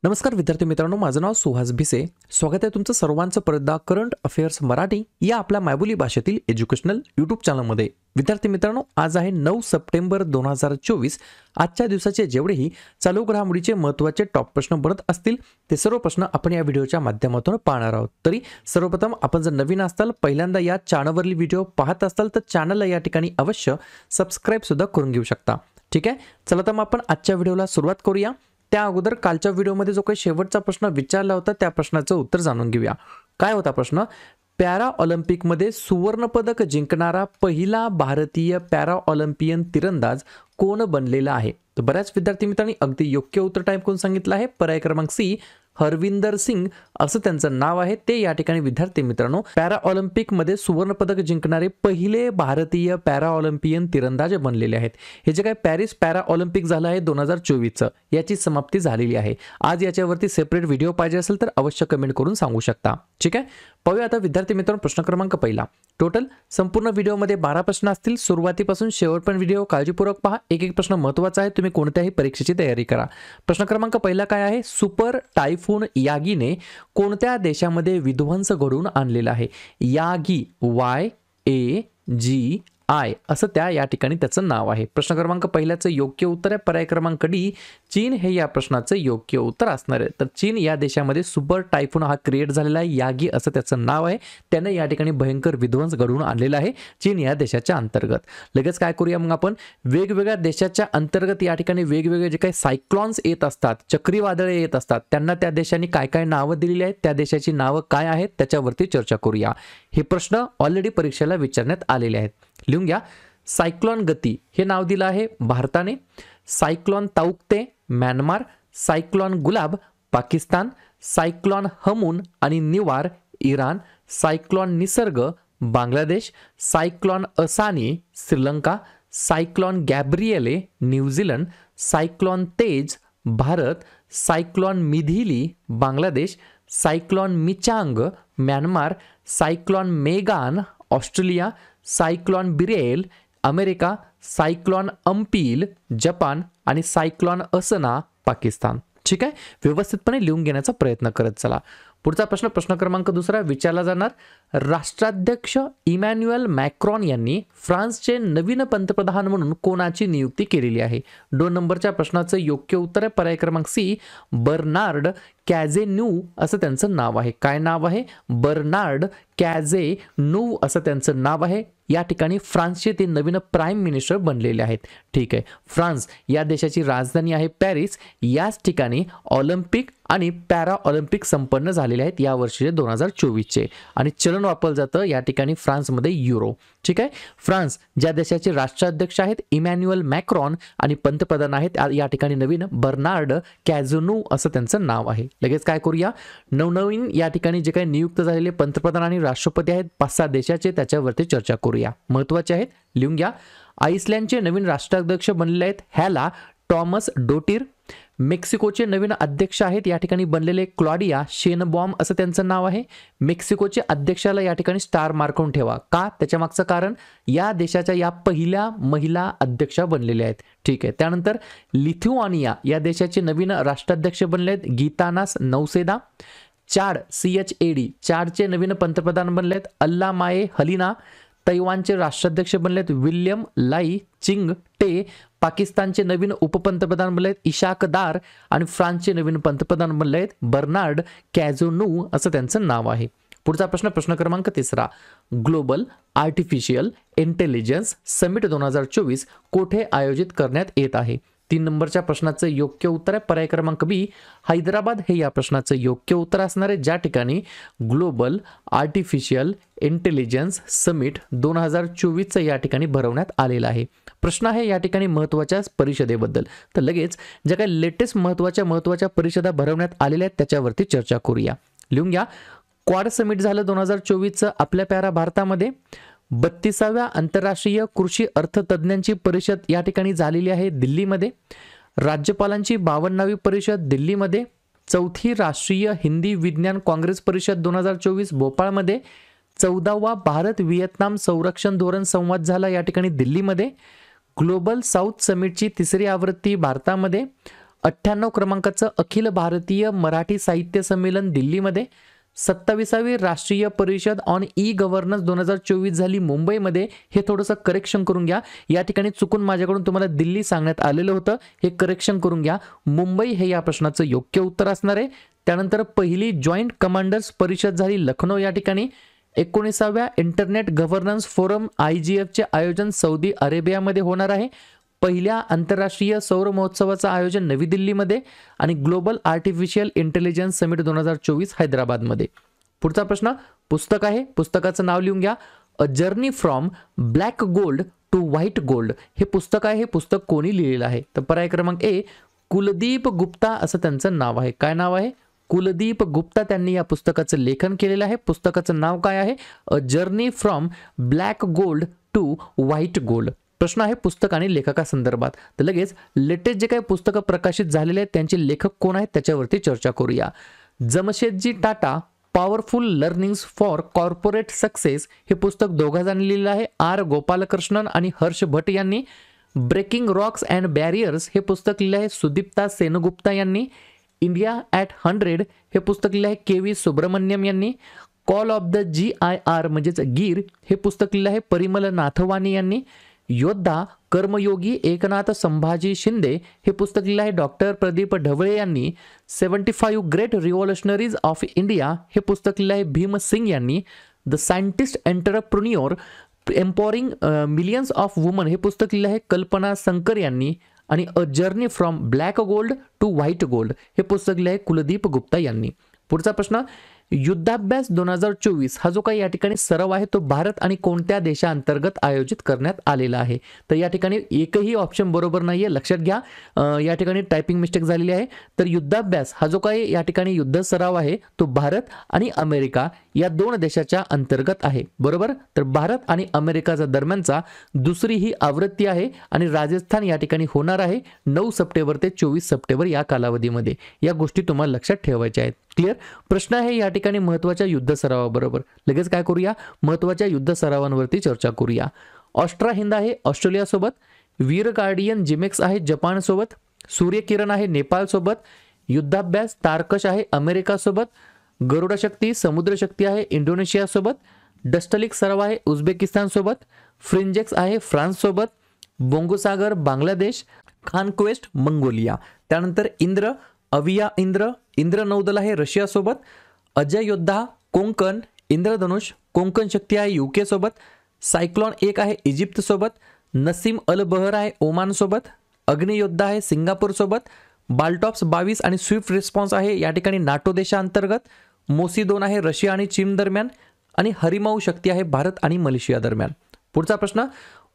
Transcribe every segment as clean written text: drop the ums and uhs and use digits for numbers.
नमस्कार विद्यार्थी मित्रांनो, माझं नाव सुहास भिसे. स्वागत आहे तुमचं सर्वांचं परतदा करंट अफेअर्स मराठी या आपल्या मायबोली भाषेतील एज्युकेशनल यूट्यूब चॅनलमध्ये. विद्यार्थी मित्रांनो, आज आहे 9 सप्टेंबर 2024. आजच्या दिवसाचे जेवढेही चालू घडामोडीचे महत्त्वाचे टॉप प्रश्न बनत असतील ते सर्व प्रश्न आपण या व्हिडिओच्या माध्यमातून पाहणार आहोत. तरी सर्वप्रथम आपण जर नवीन असाल, पहिल्यांदा या चॅनलवरील व्हिडिओ पाहत असाल तर चॅनलला या ठिकाणी अवश्य सबस्क्राईब सुद्धा करून घेऊ शकता. ठीक आहे, चला तर मग आपण आजच्या व्हिडिओला सुरुवात करूया. त्या अगोदर कालच्या व्हिडिओमध्ये जो काही शेवटचा प्रश्न विचारला होता त्या प्रश्नाचं उत्तर जाणून घेऊया. काय होता प्रश्न? पॅरा ऑलिम्पिकमध्ये सुवर्ण पदक जिंकणारा पहिला भारतीय पॅरा ऑलिम्पियन तिरंदाज कोण बनलेला आहे? तर बऱ्याच विद्यार्थी मित्रांनी अगदी योग्य उत्तर टाइप करून सांगितलं आहे. पर्याय क्रमांक सी, हरविंदर सिंग असं त्यांचं नाव आहे. ते या ठिकाणी विद्यार्थी मित्रांनो पॅरा ऑलिम्पिक मध्ये सुवर्ण पदक जिंकणारे पहिले भारतीय पॅरा ऑलिम्पियन तिरंदाज बनलेले आहेत. हे जे काही पॅरिस पॅरा ऑलिम्पिक झालं आहे 2024चं, याची समाप्ती झालेली आहे. आज याच्यावरती सेपरेट व्हिडिओ पाहिजे असेल तर अवश्य कमेंट करून सांगू शकता. ठीक आहे, पाहूया आता विद्यार्थी मित्रांनो प्रश्न क्रमांक पहिला. टोटल संपूर्ण व्हिडिओमध्ये 12 प्रश्न असतील. सुरुवातीपासून शेवटपर्यंत व्हिडिओ काळजीपूर्वक पहा. एक एक प्रश्न महत्त्वाचा आहे, तुम्ही कोणत्याही परीक्षेची तयारी करा. प्रश्न क्रमांक पहिला काय आहे? सुपर टायफून यागीने कोणत्या देशामध्ये विध्वंस घडवून आणलेला आहे? यागी, YAGI असं त्या या ठिकाणी त्याचं नाव आहे. प्रश्न क्रमांक पहिल्याचं योग्य उत्तर आहे पर्याय क्रमांक डी, चीन हे या प्रश्नाचं योग्य उत्तर असणार आहे. तर चीन या देशामध्ये सुपर टायफून हा क्रिएट झालेला आहे. यागी असं त्याचं नाव आहे. त्याने या ठिकाणी भयंकर विध्वंस घडवून आणलेला आहे चीन या देशाच्या अंतर्गत. लगेच काय करूया मग आपण, वेगवेगळ्या देशाच्या अंतर्गत या ठिकाणी वेगवेगळे जे काही सायक्लॉन्स येत असतात, चक्रीवादळे येत असतात, त्यांना त्या देशांनी काय काय नावं दिलेली आहेत, त्या देशाची नावं काय आहेत त्याच्यावरती चर्चा करूया. हे प्रश्न ऑलरेडी परीक्षेला विचारण्यात आलेले आहेत. लिहून घ्या. सायक्लॉन गती हे नाव दिलं आहे भारताने. Cyclone Tauktae Myanmar, cyclone Gulab Pakistan, cyclone Hamoon आणि Nivar Iran, cyclone Nisarga Bangladesh, cyclone Asani Sri Lanka, cyclone Gabrielle New Zealand, cyclone Tej Bharat, cyclone Midhili Bangladesh, cyclone Michaung Myanmar, cyclone Megan Australia, cyclone Beryl America, cyclone Ampil Japan आणि सायक्लॉन असना पाकिस्तान. ठीक आहे, व्यवस्थितपणे लिहून घेण्याचा प्रयत्न करत चला. पुढचा प्रश्न, प्रश्न क्रमांक दुसरा विचारला जाणार. राष्ट्राध्यक्ष इमॅन्युएल मॅक्रॉन यांनी फ्रान्सचे नवीन पंतप्रधान म्हणून कोणाची नियुक्ती केलेली आहे? 2 नंबरच्या प्रश्नाचं योग्य उत्तर आहे पर्याय क्रमांक सी, बर्नार्ड कॅझेन्यू असं त्यांचं नाव आहे. काय नाव आहे? बर्नार्ड कॅझेन्यू असं त्यांचं नाव आहे. या ठिकाणी फ्रान्सचे ते नवीन प्राईम मिनिस्टर बनलेले आहेत. ठीक आहे, फ्रान्स या देशाची राजधानी आहे पॅरिस. याच ठिकाणी ऑलिम्पिक आणि पॅरा ऑलिम्पिक संपन्न झालेले आहेत या वर्षीचे 2024चे. आणि चलन वापरलं जातं या ठिकाणी फ्रान्समध्ये युरो. ठीक आहे, फ्रान्स ज्या देशाचे राष्ट्राध्यक्ष आहेत इमॅन्युएल मॅक्रॉन आणि पंतप्रधान आहेत या ठिकाणी नवीन बर्नार्ड कॅझेन्यू असं त्यांचं नाव आहे. लगेच काय करूया, नवनवीन या ठिकाणी जे काही नियुक्त झालेले पंतप्रधान आणि राष्ट्रपती आहेत 5-6 देशाचे, त्याच्यावरती चर्चा करूया. महत्त्वाचे आहेत, लिहून घ्या. आइसलँडचे नवीन राष्ट्राध्यक्ष बनलेले आहेत हॅला टॉमस डोटीर. मेक्सिकोचे नवीन अध्यक्ष आहेत या ठिकाणी बनलेले क्लॉडिया शेनबॉम असं त्यांचं नाव आहे. मेक्सिकोचे अध्यक्षाला या ठिकाणी स्टार मार्कवून ठेवा. का? त्याच्या मागचं कारण या देशाच्या या पहिल्या महिला अध्यक्षा बनलेल्या आहेत. ठीक आहे, त्यानंतर लिथुआनिया या देशाचे नवीन राष्ट्राध्यक्ष बनले आहेत गीतानास नौसेदा. चाड CHAD चाडचे नवीन पंतप्रधान बनले आहेत अल्लामाये हलिना. तैवानचे राष्ट्राध्यक्ष बनले आहेत विल्यम लाई चिंग टे. पाकिस्तानचे नवीन उपपंतप्रधान बनले आहेत इशाक दार आणि फ्रान्सचे नवीन पंतप्रधान बनले आहेत बर्नार्ड कॅझेन्यू असं त्यांचं नाव आहे. पुढचा प्रश्न, प्रश्न क्रमांक तिसरा. ग्लोबल आर्टिफिशियल इंटेलिजन्स समिट 2024 कोठे आयोजित करण्यात येत आहे? 3 नंबरच्या प्रश्नाचं योग्य उत्तर आहे पर्याय क्रमांक बी, हैदराबाद हे या प्रश्नाचं योग्य उत्तर असणार आहे. ज्या ठिकाणी ग्लोबल आर्टिफिशियल इंटेलिजन्स समिट 2024चं या ठिकाणी भरवण्यात आलेलं आहे. प्रश्न आहे या ठिकाणी महत्त्वाच्या परिषदेबद्दल. तर लगेच ज्या काही लेटेस्ट महत्त्वाच्या परिषदा भरवण्यात आलेल्या आहेत त्याच्यावरती चर्चा करूया. लिहून घ्या. क्वाड समिट झालं 2024चं आपल्या प्यारा भारतामध्ये. 32व्या आंतरराष्ट्रीय कृषी अर्थतज्ञांची परिषद या ठिकाणी झालेली आहे दिल्लीमध्ये. राज्यपालांची 52वी परिषद दिल्लीमध्ये. 4थी राष्ट्रीय हिंदी विज्ञान काँग्रेस परिषद 2024 भोपाळमध्ये. 14वा भारत व्हिएतनाम संरक्षण धोरण संवाद झाला या ठिकाणी दिल्लीमध्ये. ग्लोबल साऊथ समिटची 3री आवृत्ती भारतामध्ये. 98 क्रमांकाचं अखिल भारतीय मराठी साहित्य संमेलन दिल्लीमध्ये, 27वी राष्ट्रीय परिषद ऑन ई गव्हर्नन्स 2024 झाली मुंबईमध्ये. हे थोडंसं करेक्शन करून घ्या. या ठिकाणी चुकून माझ्याकडून तुम्हाला दिल्ली सांगण्यात आलेलं होतं, हे करेक्शन करून घ्या. मुंबई हे या प्रश्नाचं योग्य उत्तर असणार आहे. त्यानंतर पहिली जॉईंट कमांडर्स परिषद झाली लखनौ या ठिकाणी. 19व्या इंटरनेट गव्हर्नन्स फोरम IGFचे आयोजन सौदी अरेबियामध्ये होणार आहे. पहिल्या आंतरराष्ट्रीय सौर महोत्सवाचं आयोजन नवी दिल्लीमध्ये आणि ग्लोबल आर्टिफिशियल इंटेलिजन्स समिट 2024 हैदराबादमध्ये. पुढचा प्रश्न पुस्तक आहे, पुस्तकाचं नाव लिहून घ्या. A journey from black gold to white gold हे पुस्तक आहे. हे पुस्तक कोणी लिहिलेलं आहे? तर पर्याय क्रमांक ए कुलदीप गुप्ता असं त्यांचं नाव आहे. काय नाव आहे? कुलदीप गुप्ता. त्यांनी या पुस्तकाचं लेखन केलेलं आहे. पुस्तकाचं नाव काय आहे? A journey from black gold to white gold. प्रश्न आहे पुस्तक आणि लेखकासंदर्भात. तर लगेच लेटेस्ट जे काही पुस्तकं प्रकाशित झालेले आहेत त्यांचे लेखक कोण आहेत त्याच्यावरती चर्चा करूया. Jamshedji Tata powerful learnings for corporate success हे पुस्तक दोघांनी लिहिलेलं आहे. आर गोपालकृष्णन आणि हर्ष भट यांनी. ब्रेकिंग रॉक्स अँड बॅरियर्स हे पुस्तक लिहिलं आहे सुदीप्ता सेनगुप्ता यांनी. इंडिया ॲट 100 हे पुस्तक लिहिलं आहे KV सुब्रमण्यम यांनी. कॉल ऑफ द GIR म्हणजेच गीर हे पुस्तक लिहिलं आहे परिमल नाथवानी यांनी. योद्धा कर्मयोगी एकनाथ संभाजी शिंदे हे पुस्तक लिहिलं आहे डॉक्टर प्रदीप ढवळे यांनी. 75 ग्रेट रिव्होल्युशनरीज ऑफ इंडिया हे पुस्तक लिहिलं आहे भीम सिंग यांनी. The scientist entrepreneur empowering millions of women हे पुस्तक लिहिलं आहे कल्पना संकर यांनी. आणि a journey from black gold to white gold हे पुस्तक लिहिलं आहे कुलदीप गुप्ता यांनी. पुढचा प्रश्न युद्धाभ्यास 2024 हा जो काही या ठिकाणी सराव आहे तो भारत आणि कोणत्या देशांतर्गत आयोजित करण्यात आलेला आहे? तर या ठिकाणी एकही ऑप्शन बरोबर नाहीये, लक्षात घ्या. या ठिकाणी टायपिंग मिस्टेक झालेली आहे. तर युद्धाभ्यास हा जो काही या ठिकाणी युद्ध सराव आहे तो भारत आणि अमेरिका या दोन देशाच्या अंतर्गत आहे. बरोबर. तर भारत आणि अमेरिकाचा दरम्यानचा दुसरी ही आवृत्ती आहे आणि राजस्थान या ठिकाणी होणार आहे 9 सप्टेंबर ते 24 सप्टेंबर या कालावधीमध्ये. या गोष्टी तुम्हाला लक्षात ठेवायच्या आहेत. क्लिअर. प्रश्न आहे या ठिकाणी महत्त्वाच्या युद्ध सरावाबरोबर. लगेच काय करूया? महत्त्वाच्या युद्ध सरावांवरती चर्चा करूया. ऑस्ट्रा हिंद आहे ऑस्ट्रेलियासोबत. वीर गार्डियन जिमेक्स आहे जपानसोबत. सूर्यकिरण आहे नेपाळसोबत. युद्धाभ्यास तारकश आहे अमेरिकासोबत. गरुड शक्ती समुद्र शक्ती आहे इंडोनेशियासोबत. डस्टलिक सराव आहे उझबेकिस्तानसोबत. फ्रिंजेक्स आहे फ्रान्ससोबत. बोंगोसागर बांगलादेश. खानक्वेस्ट मंगोलिया. त्यानंतर इंद्र अविया इंद्र नौदल आहे रशियासोबत. अजय योद्धा कोंकण इंद्रधनुष कोंकण शक्ती आहे UK सोबत. सायक्लॉन 1 आहे इजिप्त सोबत. नसीम अल बहर आहे ओमान सोबत. अग्नियोद्धा आहे सिंगापूर सोबत. बाल्टॉप्स 22 आणि स्विफ्ट रिस्पॉन्स आहे या ठिकाणी नाटो देशांतर्गत. मोसी 2 आहे रशिया आणि चीन दरम्यान. आणि हरिमाऊ शक्ती आहे भारत आणि मलेशिया दरम्यान. पुढचा प्रश्न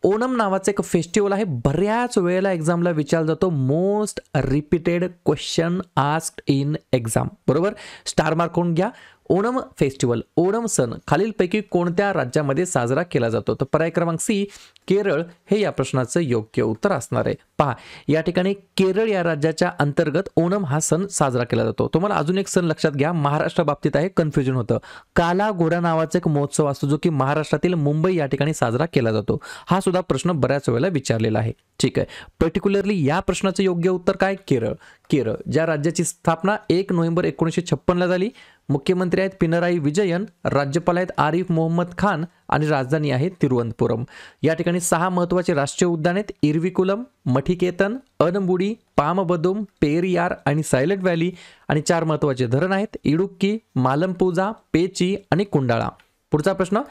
ओणम नावाचं एक फेस्टिवल आहे. बऱ्याच वेळेला एक्झामला विचारला जातो. Most repeated question asked in exam. बरोबर. स्टार मार्क करून घ्या. ओणम फेस्टिवल ओणम सण खालीलपैकी कोणत्या राज्यामध्ये साजरा केला जातो? तर पर्याय क्रमांक C केरळ हे या प्रश्नाचं योग्य उत्तर असणार आहे. पहा या ठिकाणी केरळ या राज्याच्या अंतर्गत ओणम हा सण साजरा केला जातो. तुम्हाला अजून एक सण लक्षात घ्या महाराष्ट्र बाबतीत आहे कन्फ्युजन होतं. काला घोडा नावाचा एक महोत्सव असतो जो की महाराष्ट्रातील मुंबई या ठिकाणी साजरा केला जातो. हा सुद्धा प्रश्न बऱ्याच वेळेला विचारलेला आहे. ठीक आहे. पर्टिक्युलरली या प्रश्नाचं योग्य उत्तर काय? केरळ. केरळ ज्या राज्याची स्थापना 1 नोव्हेंबर 1956 ला झाली. मुख्यमंत्री आहेत पिनराई विजयन. राज्यपाल आहेत आरिफ मोहम्मद खान आणि राजधानी आहे तिरुवनंतपुरम. या ठिकाणी 6 महत्त्वाचे राष्ट्रीय उद्यान आहेत. इरविकुलम मठिकेतन अनमुडी पामबदुम पेरियार आणि सायलेंट व्हॅली. आणि 4 महत्त्वाचे धरण आहेत इडुक्की मालमपुजा पेची आणि कुंडाळा. पुढचा प्रश्न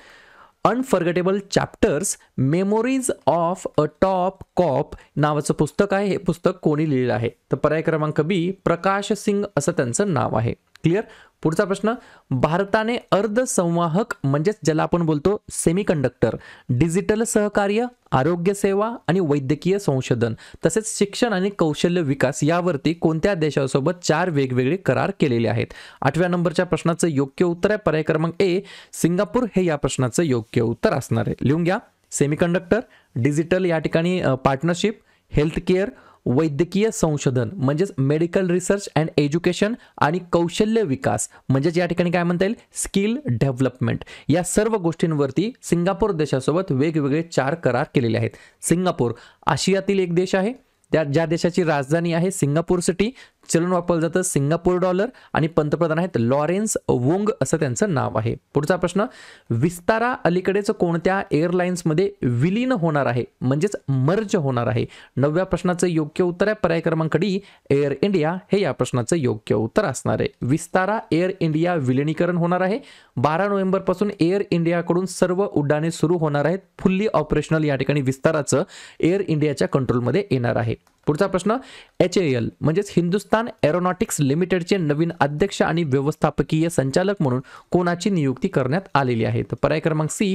unforgettable chapters memories of a top cop नावाचं पुस्तक आहे. हे पुस्तक कोणी लिहिलं आहे? तर पर्याय क्रमांक B प्रकाश सिंग असं त्यांचं नाव आहे. क्लिअर. पुढचा प्रश्न भारताने अर्धसंवाहक म्हणजेच ज्याला आपण बोलतो सेमीकंडक्टर डिजिटल सहकार्य आरोग्य सेवा आणि वैद्यकीय संशोधन तसेच शिक्षण आणि कौशल्य विकास यावरती कोणत्या देशासोबत 4 वेगवेगळे करार केलेले आहेत? 8व्या नंबरच्या प्रश्नाचं योग्य उत्तर आहे पर्याय क्रमांक A सिंगापूर हे या प्रश्नाचं योग्य उत्तर असणार आहे. लिहून घ्या. सेमीकंडक्टर डिजिटल या ठिकाणी पार्टनरशिप हेल्थ केअर वैद्यकीय संशोधन म्हणजेच मेडिकल रिसर्च अँड एज्युकेशन आणि कौशल्य विकास म्हणजेच या ठिकाणी काय म्हणता येईल स्किल डेव्हलपमेंट. या सर्व गोष्टींवरती सिंगापूर देशासोबत वेगवेगळे 4 करार केलेले आहेत. सिंगापूर आशियातील एक देश आहे. ज्या देशाची राजधानी आहे सिंगापूर सिटी, चलन वापरलं जातं सिंगापूर डॉलर आणि पंतप्रधान आहेत लॉरेन्स वोंग असं त्यांचं नाव आहे. पुढचा प्रश्न, विस्तारा अलीकडेच कोणत्या एअरलाइन्समध्ये विलीन होणार आहे म्हणजेच मर्ज होणार आहे? 9व्या प्रश्नाचं योग्य उत्तर आहे पर्याय क्रमांक डी एअर इंडिया हे या प्रश्नाचं योग्य उत्तर असणार आहे. विस्तारा एअर इंडिया विलिनीकरण होणार आहे. 12 नोव्हेंबर पासून एअर इंडियाकडून सर्व उड्डाणे सुरू होणार आहेत. फुल्ली ऑपरेशनल या ठिकाणी विस्ताराचं एअर इंडियाच्या कंट्रोलमध्ये येणार आहे. पुढचा प्रश्न, HAL म्हणजेच हिंदुस्तान एरोनॉटिक्स लिमिटेडचे नवीन अध्यक्ष आणि व्यवस्थापकीय संचालक म्हणून कोणाची नियुक्ती करण्यात आलेली आहे? तर पर्याय क्रमांक सी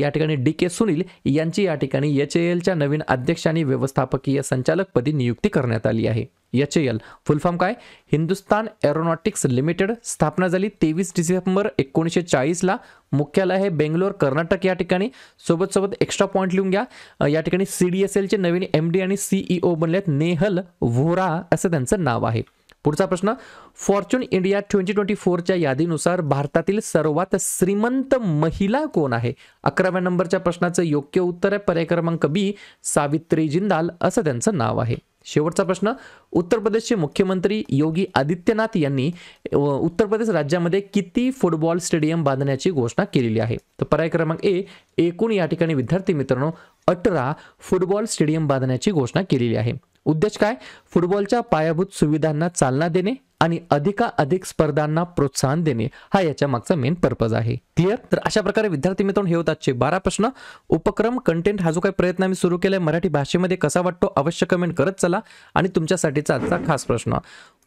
या ठिकाणी DK सुनील यांची या ठिकाणी HALच्या नवीन अध्यक्ष आणि व्यवस्थापकीय संचालकपदी नियुक्ती करण्यात आली आहे. HAL फुल फॉर्म काय? Hindustan aeronautics limited. स्थापना झाली 23 डिसेंबर 1940 ला. मुख्यालय आहे बेंगलोर कर्नाटक या ठिकाणी. सोबत एक्स्ट्रा पॉईंट लिहून घ्या. या ठिकाणी CDSLचे नवीन MD आणि CEO बनलेत नेहल व्होरा असं त्यांचं नाव आहे. पुढचा प्रश्न, फॉर्च्यून इंडिया 2024च्या यादीनुसार भारतातील सर्वात श्रीमंत महिला कोण आहे? 11व्या नंबरच्या प्रश्नाचं योग्य उत्तर आहे पर्याय क्रमांक बी सावित्री जिंदाल असं त्यांचं नाव आहे. शेवटचा प्रश्न, उत्तर प्रदेशचे मुख्यमंत्री योगी आदित्यनाथ यांनी उत्तर प्रदेश राज्यामध्ये किती फुटबॉल स्टेडियम बांधण्याची घोषणा केलेली आहे? तर पर्याय क्रमांक ए एकूण या ठिकाणी विद्यार्थी मित्रांनो 18 फुटबॉल स्टेडियम बांधण्याची घोषणा केलेली आहे. उद्देश काय? फुटबॉलच्या पायाभूत सुविधांना चालना देणे आणि अधिकाधिक स्पर्धांना प्रोत्साहन देणे हा याच्या मागचा मेन पर्पज आहे. क्लिअर? तर अशा प्रकारे विद्यार्थी मित्रांनो हे होतात 12 प्रश्न. उपक्रम कंटेंट हा जो काही प्रयत्न आम्ही सुरू केलाय मराठी भाषेमध्ये कसा वाटतो अवश्य कमेंट करत चला. आणि तुमच्यासाठीचा आजचा खास प्रश्न,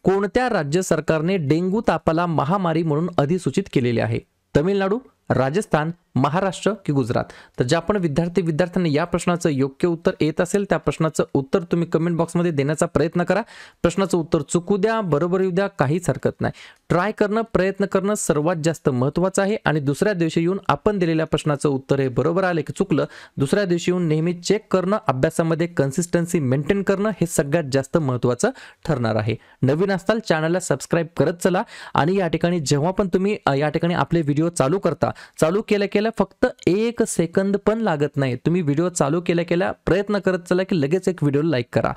कोणत्या राज्य सरकारने डेंग्यू तापाला महामारी म्हणून अधिसूचित केलेले आहे? तमिळनाडू, राजस्थान, महाराष्ट्र की गुजरात? तर ज्या पण विद्यार्थ्यांना या प्रश्नाचं योग्य उत्तर येत असेल त्या प्रश्नाचं उत्तर तुम्ही कमेंट बॉक्समध्ये देण्याचा प्रयत्न करा. प्रश्नाचं उत्तर चुकू द्या, बरोबर येऊ द्या, काहीच हरकत नाही. ट्राय करणं, प्रयत्न करणं सर्वात जास्त महत्त्वाचं आहे. आणि दुसऱ्या दिवशी येऊन आपण दिलेल्या प्रश्नाचं उत्तर हे बरोबर आले की चुकलं, दुसऱ्या दिवशी येऊन नेहमी चेक करणं, अभ्यासामध्ये कन्सिस्टन्सी मेंटेन करणं हे सगळ्यात जास्त महत्त्वाचं ठरणार आहे. नवीन असताल चॅनलला सबस्क्राईब करत चला. आणि या ठिकाणी जेव्हा पण तुम्ही या ठिकाणी आपले व्हिडिओ चालू करता, चालू केल्या फक्त 1 सेकंद पण लागत नाही. तुम्ही व्हिडिओ चालू केल्या प्रयत्न करत चला की लगेच एक व्हिडिओ लाईक करा.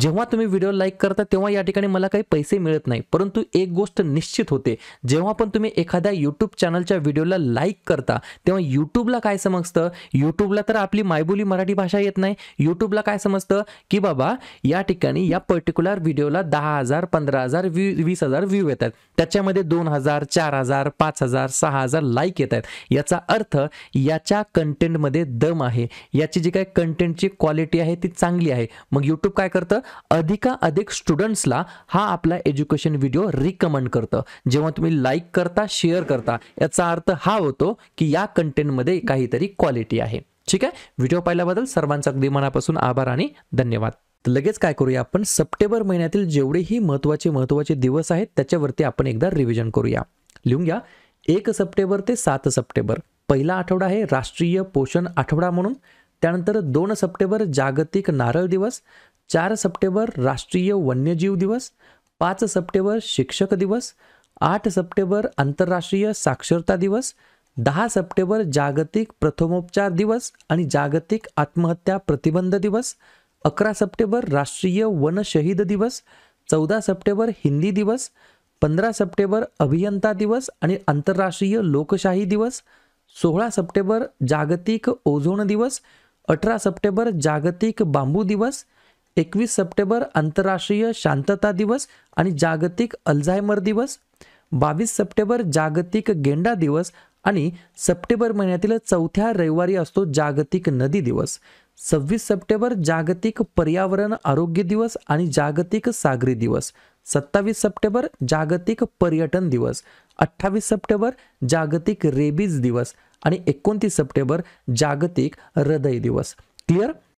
जेव्हा तुम्ही व्हिडिओ लाईक करता तेव्हा या ठिकाणी मला काही पैसे मिळत नाही, परंतु एक गोष्ट निश्चित होते, जेव्हा पण तुम्ही एखाद्या यूट्यूब चॅनलच्या व्हिडिओला लाईक करता तेव्हा यूट्यूबला काय समजतं, यूट्यूबला तर आपली मायबोली मराठी भाषा येत नाही. यूट्यूबला काय समजतं की बाबा या ठिकाणी या पर्टिक्युलर व्हिडिओला 10,000 15,000 20,000 व्ह्यू येतात, त्याच्यामध्ये 2,000 4,000 5,000 6,000 लाईक येत आहेत. याचा अर्थ याच्या कंटेंटमध्ये दम आहे, याची जी काही कंटेंटची क्वालिटी आहे ती चांगली आहे. मग यूट्यूब काय करतं, अधिक स्टुडंट्सला हा आपला एज्युकेशन व्हिडिओ रिकमेंड करतं. जेव्हा तुम्ही लाईक करता, शेअर करता, याचा अर्थ हा होतो की या कंटेंटमध्ये काहीतरी क्वालिटी आहे. ठीक आहे, व्हिडिओ पाहिल्याबद्दल सर्वांचा अगदी मनापासून आभार आणि धन्यवाद. लगेच काय करूया आपण, सप्टेंबर महिन्यातील जेवढेही महत्त्वाचे दिवस आहेत त्याच्यावरती आपण एकदा रिव्हिजन करूया. लिहून घ्या, 1 सप्टेंबर ते 7 सप्टेंबर पहिला आठवडा आहे राष्ट्रीय पोषण आठवडा म्हणून. त्यानंतर 2 सप्टेंबर जागतिक नारळ दिवस, 4 सप्टेंबर राष्ट्रीय वन्यजीव दिवस, 5 सप्टेंबर शिक्षक दिवस, 8 सप्टेंबर आंतरराष्ट्रीय साक्षरता दिवस, 10 सप्टेंबर जागतिक प्रथमोपचार दिवस आणि जागतिक आत्महत्या प्रतिबंध दिवस, 11 सप्टेंबर राष्ट्रीय वन शहीद दिवस, 14 सप्टेंबर हिंदी दिवस, 15 सप्टेंबर अभियंता दिवस आणि आंतरराष्ट्रीय लोकशाही दिवस, 16 सप्टेंबर जागतिक ओझोन दिवस, 18 सप्टेंबर जागतिक बांबू दिवस, 21 सप्टेंबर आंतरराष्ट्रीय शांतता दिवस आणि जागतिक अल्झायमर दिवस, 22 सप्टेंबर जागतिक गेंडा दिवस आणि सप्टेंबर महिन्यातील 4थ्या रविवारी असतो जागतिक नदी दिवस, 26 सप्टेंबर जागतिक पर्यावरण आरोग्य दिवस आणि जागतिक सागरी दिवस, 27 सप्टेंबर जागतिक पर्यटन दिवस, 28 सप्टेंबर जागतिक रेबीज दिवस आणि 29 सप्टेंबर जागतिक हृदय दिवस. क्लिअर?